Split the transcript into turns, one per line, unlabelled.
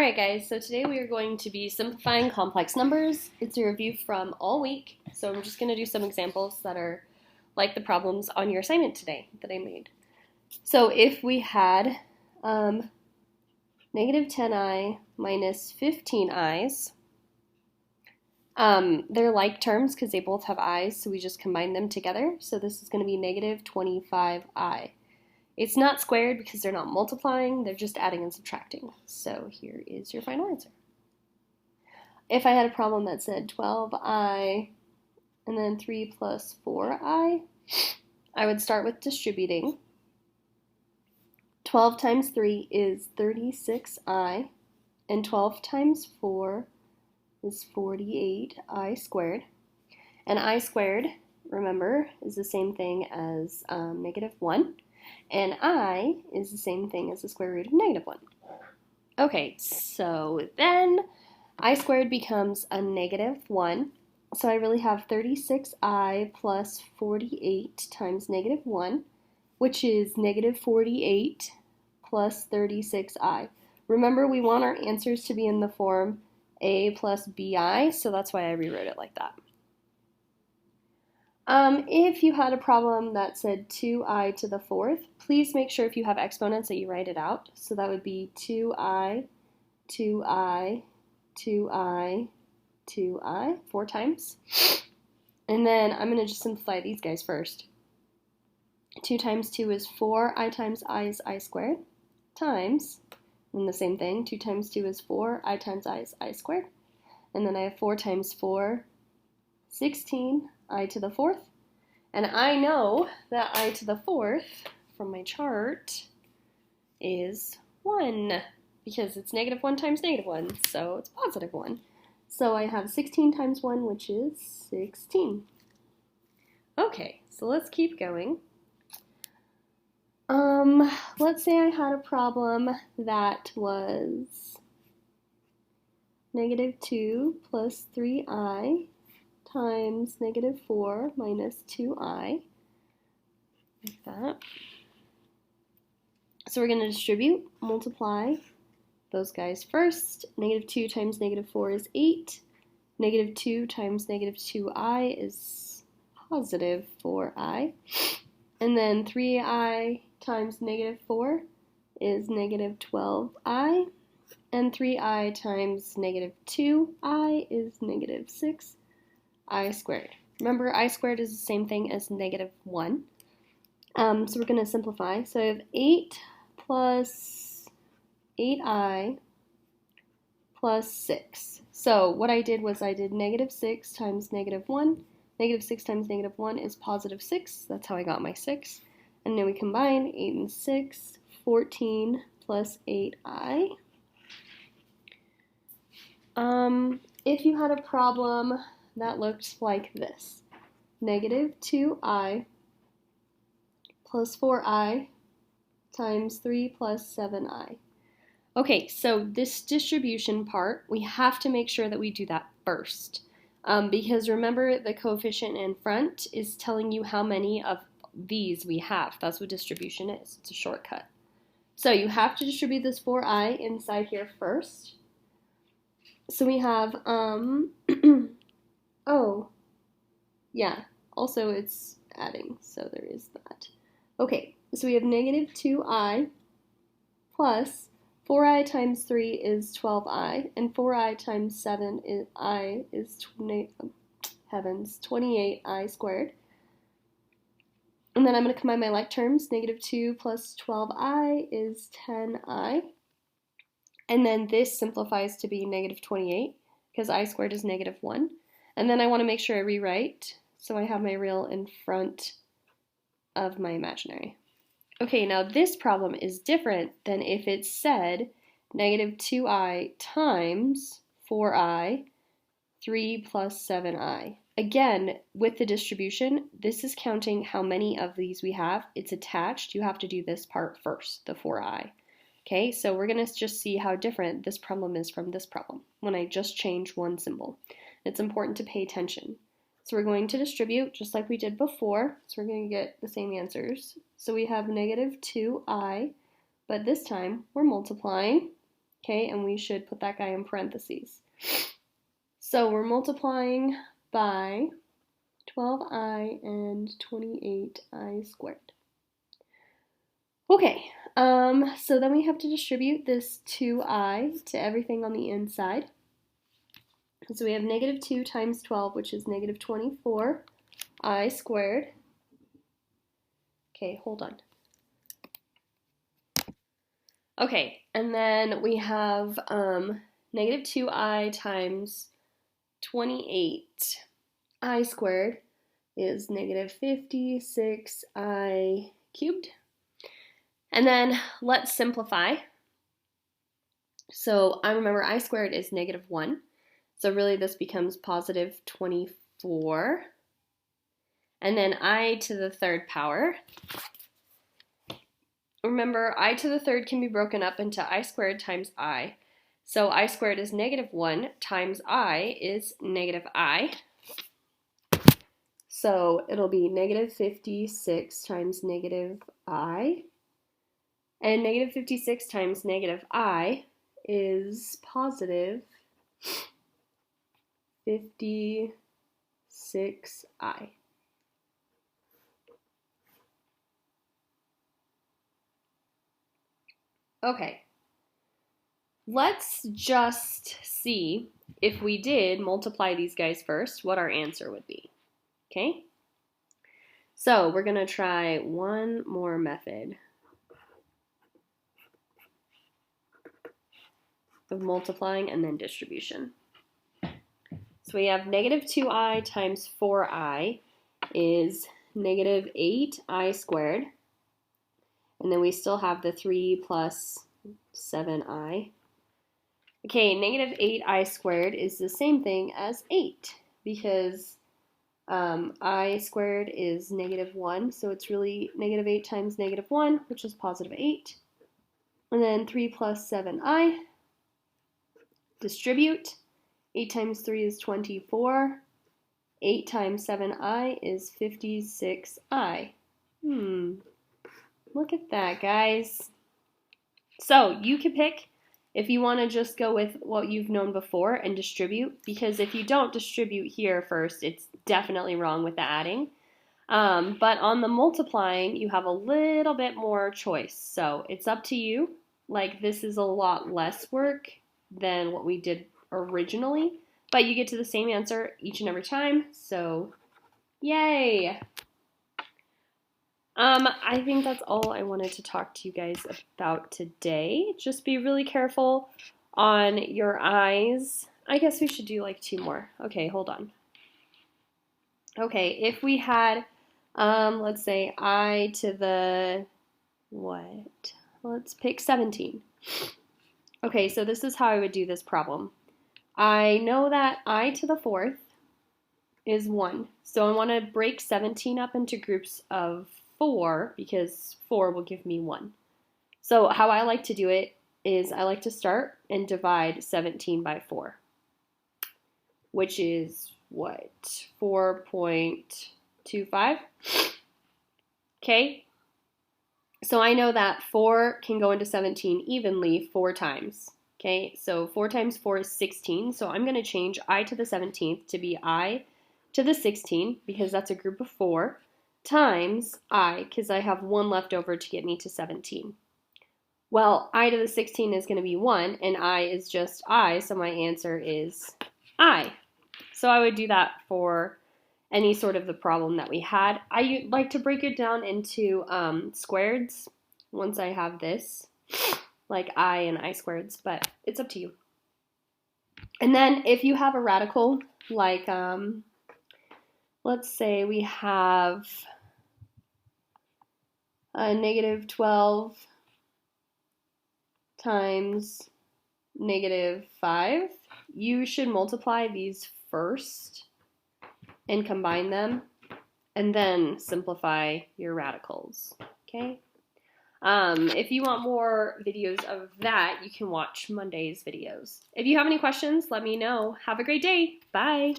Alright guys, so today we are going to be simplifying complex numbers. It's a review from all week, so I'm just going to do some examples that are like the problems on your assignment today that I made. So if we had negative 10i minus 15i's, they're like terms because they both have i's, so we just combine them together. So this is going to be negative 25i. It's not squared because they're not multiplying, they're just adding and subtracting. So here is your final answer. If I had a problem that said 12i and then 3 plus 4i, I would start with distributing. 12 times 3 is 36i, and 12 times 4 is 48i squared. And I squared, remember, is the same thing as negative 1. And I is the same thing as the square root of negative 1. Okay, so then I squared becomes a negative 1. So I really have 36i plus 48 times negative 1, which is negative 48 plus 36i. Remember, we want our answers to be in the form a plus bi, so that's why I rewrote it like that. If you had a problem that said 2i to the fourth, please make sure if you have exponents that you write it out. So that would be 2i, 2i, 2i, 2i, 4 times. And then I'm going to just simplify these guys first. 2 times 2 is 4, I times I is I squared, times, and the same thing, 2 times 2 is 4, I times I is I squared. And then I have 4 times 4, 16, I to the fourth. And I know that I to the fourth from my chart is 1 because it's negative 1 times negative 1, so it's positive 1. So I have 16 times 1, which is 16. Okay, so let's keep going. Let's say I had a problem that was negative 2 plus 3i times negative 4 minus 2i, like that. So we're going to distribute, multiply those guys first. Negative 2 times negative 4 is 8. Negative 2 times negative 2i is positive 4i. And then 3i times negative 4 is negative 12i. And 3i times negative 2i is negative 6i squared. Remember, I squared is the same thing as negative 1. So we're going to simplify. So I have 8 plus 8i plus 6. So what I did was I did negative 6 times negative 1. Negative 6 times negative 1 is positive 6. That's how I got my 6. And then we combine 8 and 6, 14 plus 8i. If you had a problem that looked like this, negative 2i plus 4i times 3 plus 7i. Okay, so this distribution part, we have to make sure that we do that first. Because remember, the coefficient in front is telling you how many of these we have. That's what distribution is. It's a shortcut. So you have to distribute this 4i inside here first. So we have, oh, yeah, also it's adding, so there is that. Okay, so we have negative 2i plus 4i times 3 is 12i, and 4i times 7 is 28i squared. And then I'm going to combine my like terms. Negative 2 plus 12i is 10i. And then this simplifies to be negative 28 because I squared is negative 1. And then I want to make sure I rewrite so I have my real in front of my imaginary. Okay, now this problem is different than if it said negative 2i times 4i, 3 plus 7i. Again, with the distribution, this is counting how many of these we have. It's attached. You have to do this part first, the 4i. Okay, so we're going to just see how different this problem is from this problem when I just change one symbol. It's important to pay attention. So we're going to distribute just like we did before, so we're going to get the same answers. So we have negative 2i, but this time we're multiplying. Okay, and we should put that guy in parentheses. So we're multiplying by 12i and 28i squared. Okay, so then we have to distribute this 2i to everything on the inside. So we have negative 2 times 12, which is negative 24i squared. Okay, hold on. Okay, and then we have negative 2i times 28i squared is negative 56i cubed. And then let's simplify. So I remember I squared is negative 1. So really this becomes positive 24. And then I to the third power. Remember, I to the third can be broken up into I squared times I. So I squared is negative 1 times I is negative I. So it'll be negative 56 times negative I. And negative 56 times negative I is positive 56i. Okay, let's just see if we did multiply these guys first, what our answer would be. Okay, so we're going to try one more method of multiplying and then distribution. So we have negative 2i times 4i is negative 8i squared. And then we still have the 3 plus 7i. Okay, negative 8i squared is the same thing as 8 because I squared is negative 1, so it's really negative 8 times negative 1, which is positive 8. And then 3 plus 7i. Distribute. 8 times 3 is 24. 8 times 7i is 56i. Look at that, guys. So you can pick if you want to just go with what you've known before and distribute, because if you don't distribute here first, it's definitely wrong with the adding. But on the multiplying, you have a little bit more choice. So it's up to you. Like, this is a lot less work than what we did originally, but you get to the same answer each and every time. So yay! I think that's all I wanted to talk to you guys about today. Just be really careful on your eyes. I guess we should do like 2 more. Okay, hold on. Okay, if we had, let's say I to the, what? Let's pick 17. Okay, so this is how I would do this problem. I know that I to the 4th is 1. So I want to break 17 up into groups of 4 because 4 will give me 1. So how I like to do it is I like to start and divide 17 by 4, which is what? 4.25. Okay. So I know that 4 can go into 17 evenly 4 times. Okay, so 4 times 4 is 16. So I'm going to change I to the 17th to be I to the 16 because that's a group of 4. Times I, because I have 1 left over to get me to 17. Well, I to the 16 is going to be 1, and I is just I, so my answer is I. So I would do that for any sort of the problem that we had. I like to break it down into squareds once I have this, like I and I squareds, but it's up to you. And then if you have a radical, like let's say we have a negative 12 times negative 5. You should multiply these first and combine them, and then simplify your radicals, okay? If you want more videos of that, you can watch Monday's videos. If you have any questions, let me know. Have a great day. Bye.